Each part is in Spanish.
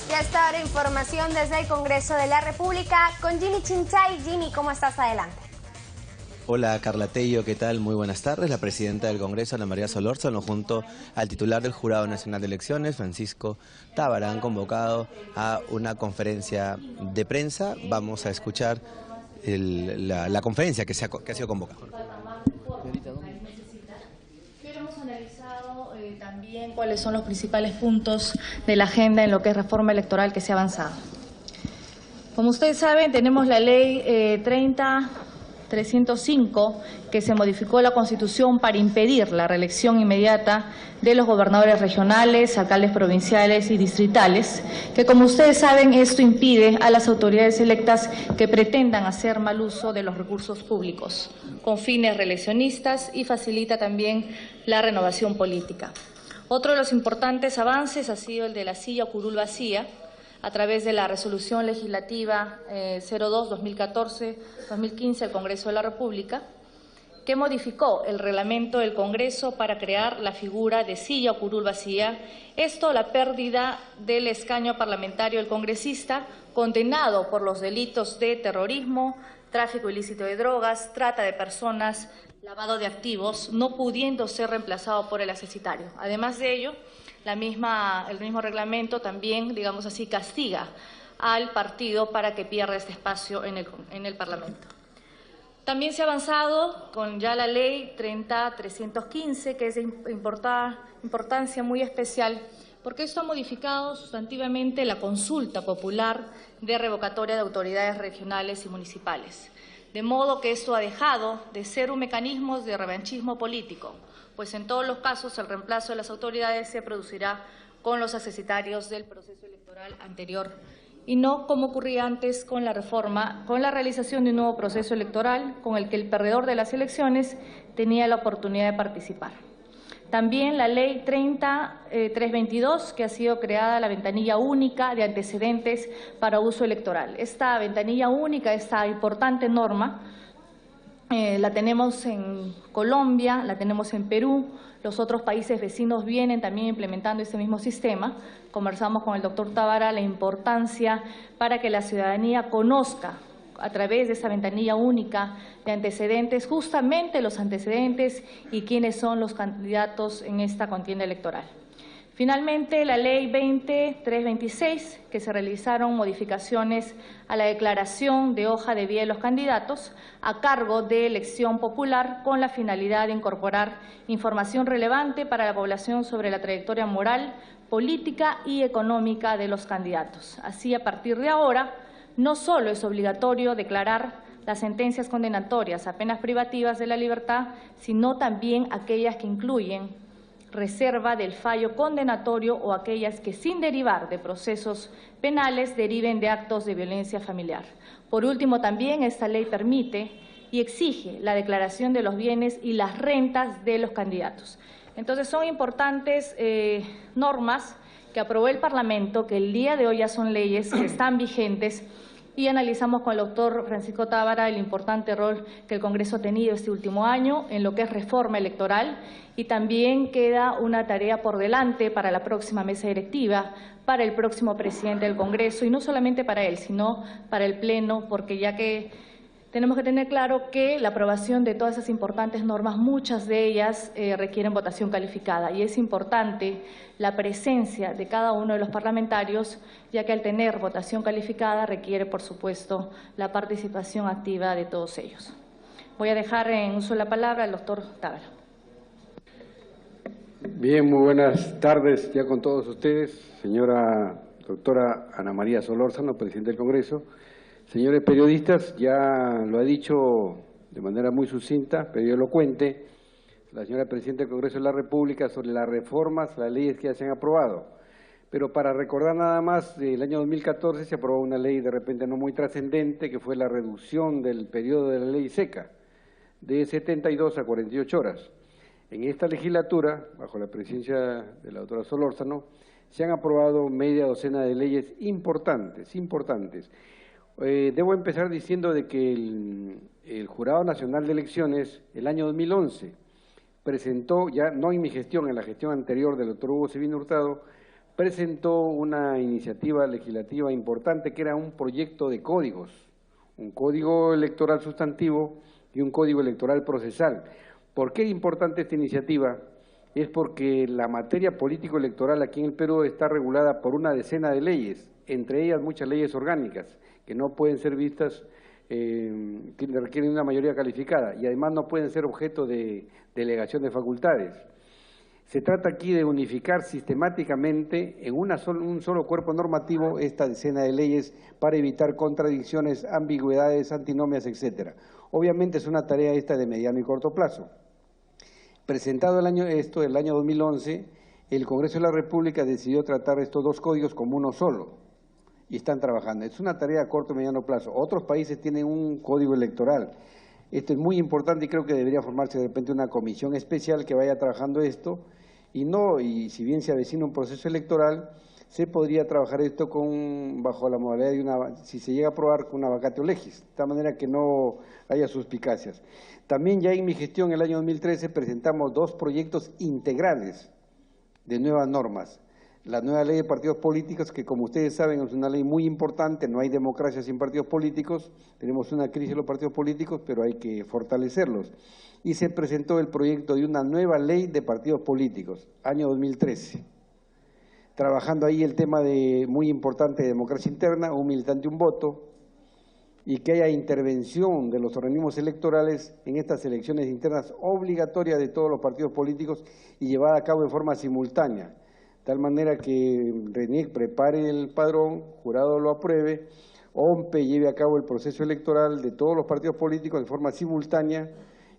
Y a esta hora información desde el Congreso de la República con Jimmy Chinchay. Jimmy, ¿cómo estás? Adelante. Hola Carla Tello, ¿qué tal? Muy buenas tardes. La presidenta del Congreso, Ana María Solórzano, junto al titular del Jurado Nacional de Elecciones, Francisco Tábara, han convocado a una conferencia de prensa. Vamos a escuchar la conferencia que ha sido convocada. Hemos analizado también cuáles son los principales puntos de la agenda en lo que es reforma electoral que se ha avanzado. Como ustedes saben, tenemos la ley 305 que se modificó la Constitución para impedir la reelección inmediata de los gobernadores regionales, alcaldes provinciales y distritales, que como ustedes saben esto impide a las autoridades electas que pretendan hacer mal uso de los recursos públicos con fines reeleccionistas y facilita también la renovación política. Otro de los importantes avances ha sido el de la silla o curul vacía, a través de la Resolución Legislativa 02-2014-2015 del Congreso de la República, que modificó el reglamento del Congreso para crear la figura de silla o curul vacía, esto la pérdida del escaño parlamentario del congresista condenado por los delitos de terrorismo, tráfico ilícito de drogas, trata de personas, lavado de activos, no pudiendo ser reemplazado por el accesitario. Además de ello, el mismo reglamento también, digamos así, castiga al partido para que pierda este espacio en el Parlamento. También se ha avanzado con ya la ley 30-315, que es de importancia muy especial, porque esto ha modificado sustantivamente la consulta popular de revocatoria de autoridades regionales y municipales. De modo que esto ha dejado de ser un mecanismo de revanchismo político, pues en todos los casos el reemplazo de las autoridades se producirá con los accesitarios del proceso electoral anterior y no como ocurría antes con la reforma, con la realización de un nuevo proceso electoral con el que el perdedor de las elecciones tenía la oportunidad de participar. También la ley 322, que ha sido creada la ventanilla única de antecedentes para uso electoral. Esta ventanilla única, esta importante norma, la tenemos en Colombia, la tenemos en Perú, los otros países vecinos vienen también implementando este mismo sistema. Conversamos con el doctor Tábara la importancia para que la ciudadanía conozca a través de esa ventanilla única de antecedentes, justamente los antecedentes y quiénes son los candidatos en esta contienda electoral. Finalmente, la Ley 20-326, que se realizaron modificaciones a la declaración de hoja de vida de los candidatos a cargo de elección popular con la finalidad de incorporar información relevante para la población sobre la trayectoria moral, política y económica de los candidatos. Así, a partir de ahora, no solo es obligatorio declarar las sentencias condenatorias a penas privativas de la libertad, sino también aquellas que incluyen reserva del fallo condenatorio o aquellas que sin derivar de procesos penales deriven de actos de violencia familiar. Por último, también esta ley permite y exige la declaración de los bienes y las rentas de los candidatos. Entonces, son importantes normas que aprobó el Parlamento, que el día de hoy ya son leyes que están vigentes, y analizamos con el doctor Francisco Tábara el importante rol que el Congreso ha tenido este último año en lo que es reforma electoral, y también queda una tarea por delante para la próxima mesa directiva, para el próximo presidente del Congreso, y no solamente para él, sino para el Pleno, porque ya que tenemos que tener claro que la aprobación de todas esas importantes normas, muchas de ellas requieren votación calificada, y es importante la presencia de cada uno de los parlamentarios, ya que al tener votación calificada requiere, por supuesto, la participación activa de todos ellos. Voy a dejar en uso la palabra al doctor Tábara. Bien, muy buenas tardes ya con todos ustedes, señora doctora Ana María Solórzano, presidente del Congreso. Señores periodistas, ya lo ha dicho de manera muy sucinta, pero elocuente, la señora Presidenta del Congreso de la República sobre las reformas, las leyes que ya se han aprobado. Pero para recordar nada más, el año 2014 se aprobó una ley de repente no muy trascendente, que fue la reducción del periodo de la ley seca, de 72 a 48 horas. En esta legislatura, bajo la presidencia de la doctora Solórzano, se han aprobado media docena de leyes importantes. Debo empezar diciendo de que el Jurado Nacional de Elecciones, el año 2011, presentó, ya no en mi gestión, en la gestión anterior del doctor Hugo Sevino Hurtado, presentó una iniciativa legislativa importante que era un proyecto de códigos, un código electoral sustantivo y un código electoral procesal. ¿Por qué es importante esta iniciativa? Es porque la materia político-electoral aquí en el Perú está regulada por una decena de leyes, entre ellas muchas leyes orgánicas, que no pueden ser vistas, que requieren una mayoría calificada, y además no pueden ser objeto de delegación de facultades. Se trata aquí de unificar sistemáticamente en un solo cuerpo normativo esta decena de leyes para evitar contradicciones, ambigüedades, antinomias, etcétera. Obviamente es una tarea esta de mediano y corto plazo. Presentado el año 2011, el Congreso de la República decidió tratar estos dos códigos como uno solo y están trabajando. Es una tarea a corto y mediano plazo. Otros países tienen un código electoral. Esto es muy importante y creo que debería formarse de repente una comisión especial que vaya trabajando esto y si bien se avecina un proceso electoral, se podría trabajar esto bajo la modalidad de si se llega a aprobar, con una vacatio legis, de tal manera que no haya suspicacias. También ya en mi gestión, el año 2013, presentamos 2 proyectos integrales de nuevas normas. La nueva ley de partidos políticos, que como ustedes saben es una ley muy importante, no hay democracia sin partidos políticos, tenemos una crisis de los partidos políticos, pero hay que fortalecerlos. Y se presentó el proyecto de una nueva ley de partidos políticos, año 2013. Trabajando ahí el tema muy importante de democracia interna, un militante, un voto, y que haya intervención de los organismos electorales en estas elecciones internas obligatorias de todos los partidos políticos y llevada a cabo de forma simultánea, de tal manera que RENIEC prepare el padrón, jurado lo apruebe, OMPE lleve a cabo el proceso electoral de todos los partidos políticos de forma simultánea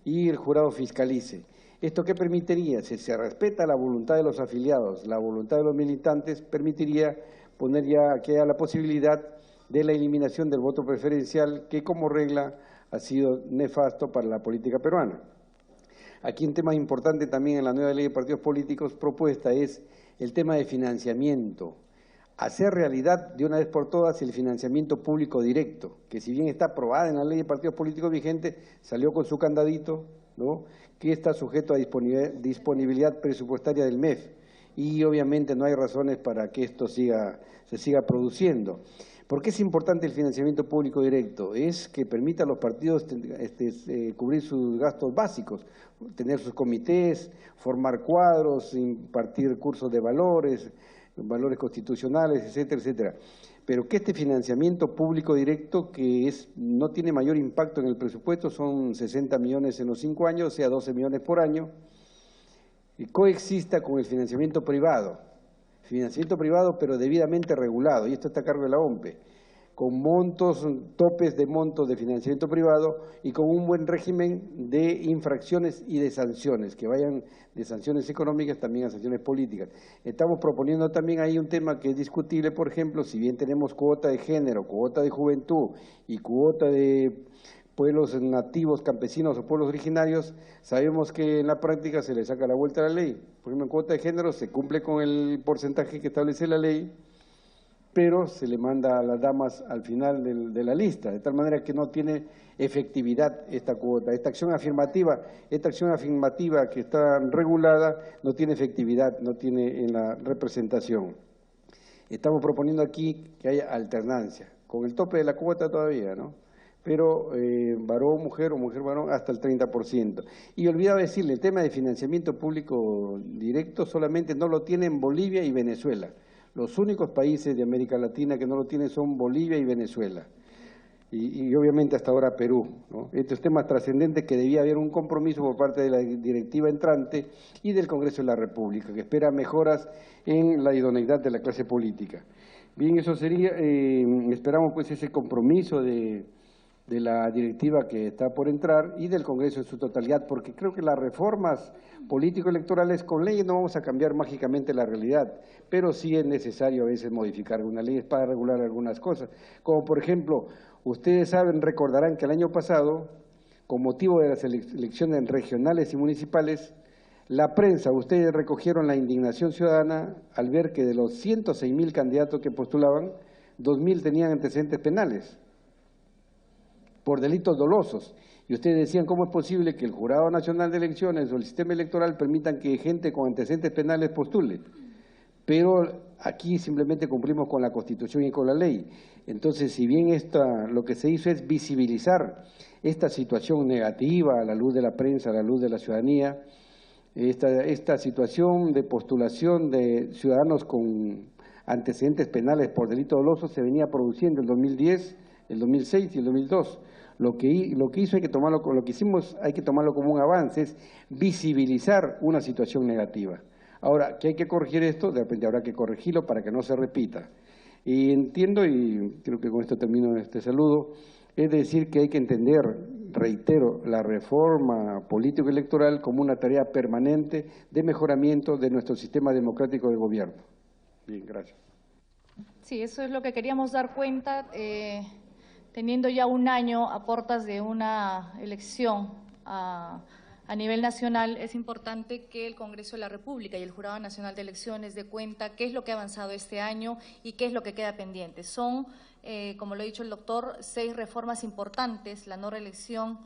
y el jurado fiscalice. ¿Esto qué permitiría? Si se respeta la voluntad de los afiliados, la voluntad de los militantes, permitiría poner ya que haya la posibilidad de la eliminación del voto preferencial, que como regla ha sido nefasto para la política peruana. Aquí un tema importante también en la nueva ley de partidos políticos propuesta es el tema de financiamiento. Hacer realidad de una vez por todas el financiamiento público directo, que si bien está aprobada en la ley de partidos políticos vigente, salió con su candadito, ¿no?, que está sujeto a disponibilidad presupuestaria del MEF, y obviamente no hay razones para que esto se siga produciendo. ¿Por qué es importante el financiamiento público directo? Es que permita a los partidos cubrir sus gastos básicos, tener sus comités, formar cuadros, impartir cursos de valores constitucionales, etcétera, etcétera. Pero que este financiamiento público directo, que no tiene mayor impacto en el presupuesto, son 60 millones en los 5 años, o sea, 12 millones por año, y coexista con el financiamiento privado pero debidamente regulado, y esto está a cargo de la OMPE, con topes de montos de financiamiento privado y con un buen régimen de infracciones y de sanciones, que vayan de sanciones económicas también a sanciones políticas. Estamos proponiendo también ahí un tema que es discutible, por ejemplo, si bien tenemos cuota de género, cuota de juventud y cuota de pueblos nativos, campesinos o pueblos originarios, sabemos que en la práctica se le saca la vuelta a la ley. Por ejemplo, en cuota de género se cumple con el porcentaje que establece la ley, pero se le manda a las damas al final de la lista, de tal manera que no tiene efectividad esta cuota. Esta acción afirmativa que está regulada no tiene efectividad, no tiene en la representación. Estamos proponiendo aquí que haya alternancia, con el tope de la cuota todavía, ¿no?, pero varón, mujer o mujer, varón, hasta el 30%. Y olvidaba decirle, el tema de financiamiento público directo solamente no lo tienen Bolivia y Venezuela. Los únicos países de América Latina que no lo tienen son Bolivia y Venezuela. Y obviamente hasta ahora Perú, ¿no? Estos temas trascendentes que debía haber un compromiso por parte de la directiva entrante y del Congreso de la República, que espera mejoras en la idoneidad de la clase política. Bien, eso sería, esperamos pues ese compromiso de la directiva que está por entrar y del Congreso en su totalidad, porque creo que las reformas político-electorales con leyes no vamos a cambiar mágicamente la realidad, pero sí es necesario a veces modificar algunas leyes para regular algunas cosas, como por ejemplo, ustedes recordarán que el año pasado, con motivo de las elecciones regionales y municipales, la prensa, ustedes recogieron la indignación ciudadana al ver que de los 106.000 candidatos que postulaban, 2.000 tenían antecedentes penales por delitos dolosos. Y ustedes decían, ¿cómo es posible que el Jurado Nacional de Elecciones o el sistema electoral permitan que gente con antecedentes penales postule? pero aquí simplemente cumplimos con la Constitución y con la ley. Entonces, si bien lo que se hizo es visibilizar esta situación negativa a la luz de la prensa, a la luz de la ciudadanía, esta situación de postulación de ciudadanos con antecedentes penales por delito doloso se venía produciendo en el 2010, el 2006 y el 2002. Lo que hizo lo que hicimos hay que tomarlo como un avance, es visibilizar una situación negativa. Ahora, que hay que corregir esto, de repente habrá que corregirlo para que no se repita. Y entiendo, y creo que con esto termino este saludo, es decir que hay que entender, reitero, la reforma político-electoral como una tarea permanente de mejoramiento de nuestro sistema democrático de gobierno. Bien, gracias. Sí, eso es lo que queríamos dar cuenta, teniendo ya un año a puertas de una elección a nivel nacional. Es importante que el Congreso de la República y el Jurado Nacional de Elecciones dé cuenta qué es lo que ha avanzado este año y qué es lo que queda pendiente. Son, como lo ha dicho el doctor, 6 reformas importantes: la no reelección,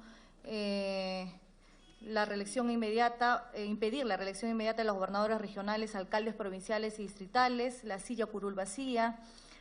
la reelección inmediata, impedir la reelección inmediata de los gobernadores regionales, alcaldes provinciales y distritales, la silla curul vacía,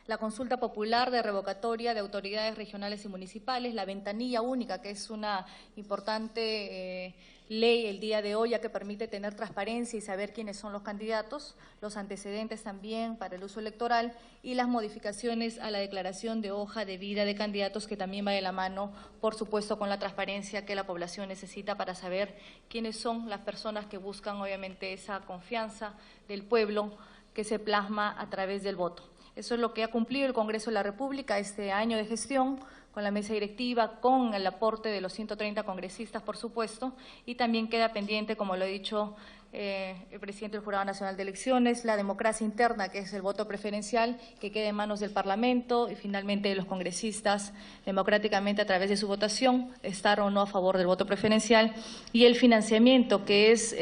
la consulta popular de revocatoria de autoridades regionales y municipales, la ventanilla única, que es una importante ley el día de hoy, ya que permite tener transparencia y saber quiénes son los candidatos, los antecedentes también para el uso electoral, y las modificaciones a la declaración de hoja de vida de candidatos, que también va de la mano, por supuesto, con la transparencia que la población necesita para saber quiénes son las personas que buscan, obviamente, esa confianza del pueblo que se plasma a través del voto. Eso es lo que ha cumplido el Congreso de la República este año de gestión, con la mesa directiva, con el aporte de los 130 congresistas, por supuesto, y también queda pendiente, como lo ha dicho el presidente del Jurado Nacional de Elecciones, la democracia interna, que es el voto preferencial, que quede en manos del Parlamento y finalmente de los congresistas, democráticamente a través de su votación, estar o no a favor del voto preferencial, y el financiamiento, que es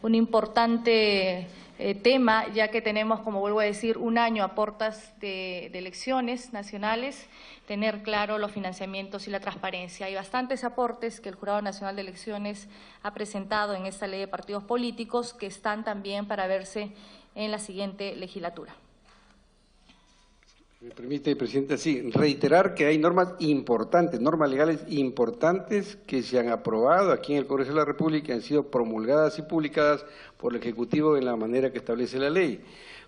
un importante tema, ya que tenemos, como vuelvo a decir, un año a puertas de elecciones nacionales, tener claro los financiamientos y la transparencia. Hay bastantes aportes que el Jurado Nacional de Elecciones ha presentado en esta ley de partidos políticos que están también para verse en la siguiente legislatura. Me permite, Presidenta, sí, reiterar que hay normas importantes, normas legales importantes que se han aprobado aquí en el Congreso de la República, han sido promulgadas y publicadas por el Ejecutivo en la manera que establece la ley.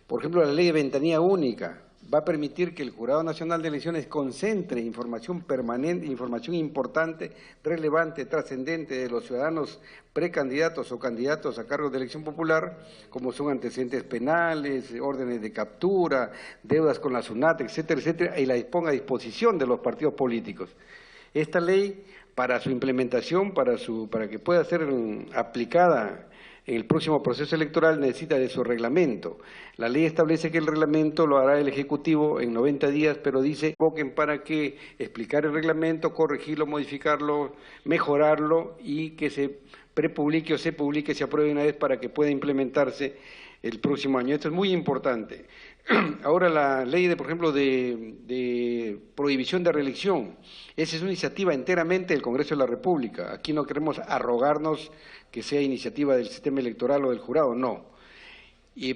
Por ejemplo, la ley de ventanilla única va a permitir que el Jurado Nacional de Elecciones concentre información permanente, información importante, relevante, trascendente de los ciudadanos precandidatos o candidatos a cargos de elección popular, como son antecedentes penales, órdenes de captura, deudas con la SUNAT, etcétera, etcétera, y la disponga a disposición de los partidos políticos. Esta ley, para su implementación, para que pueda ser aplicada en el próximo proceso electoral, necesita de su reglamento. La ley establece que el reglamento lo hará el Ejecutivo en 90 días, pero dice convoquen para que explicar el reglamento, corregirlo, modificarlo, mejorarlo y que se prepublique o se publique, se apruebe una vez para que pueda implementarse el próximo año. Esto es muy importante. Ahora la ley, por ejemplo, de prohibición de reelección, esa es una iniciativa enteramente del Congreso de la República. Aquí no queremos arrogarnos que sea iniciativa del sistema electoral o del jurado, no.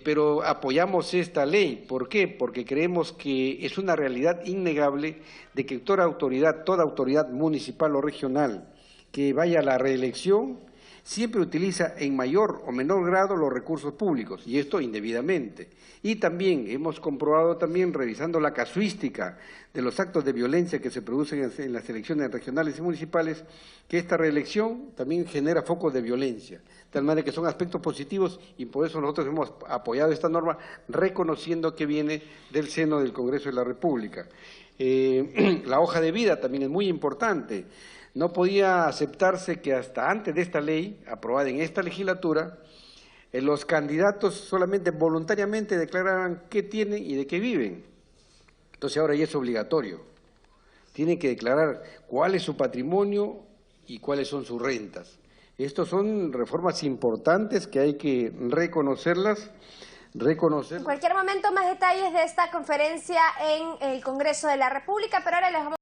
Pero apoyamos esta ley. ¿Por qué? Porque creemos que es una realidad innegable de que toda autoridad municipal o regional que vaya a la reelección siempre utiliza en mayor o menor grado los recursos públicos, y esto indebidamente. Y también hemos comprobado, revisando la casuística de los actos de violencia que se producen en las elecciones regionales y municipales, que esta reelección también genera focos de violencia, de tal manera que son aspectos positivos, y por eso nosotros hemos apoyado esta norma, reconociendo que viene del seno del Congreso de la República. La hoja de vida también es muy importante. No podía aceptarse que hasta antes de esta ley, aprobada en esta legislatura, los candidatos solamente voluntariamente declararan qué tienen y de qué viven. Entonces ahora ya es obligatorio. Tienen que declarar cuál es su patrimonio y cuáles son sus rentas. Estas son reformas importantes que hay que reconocerlas. En cualquier momento más detalles de esta conferencia en el Congreso de la República, pero ahora les vamos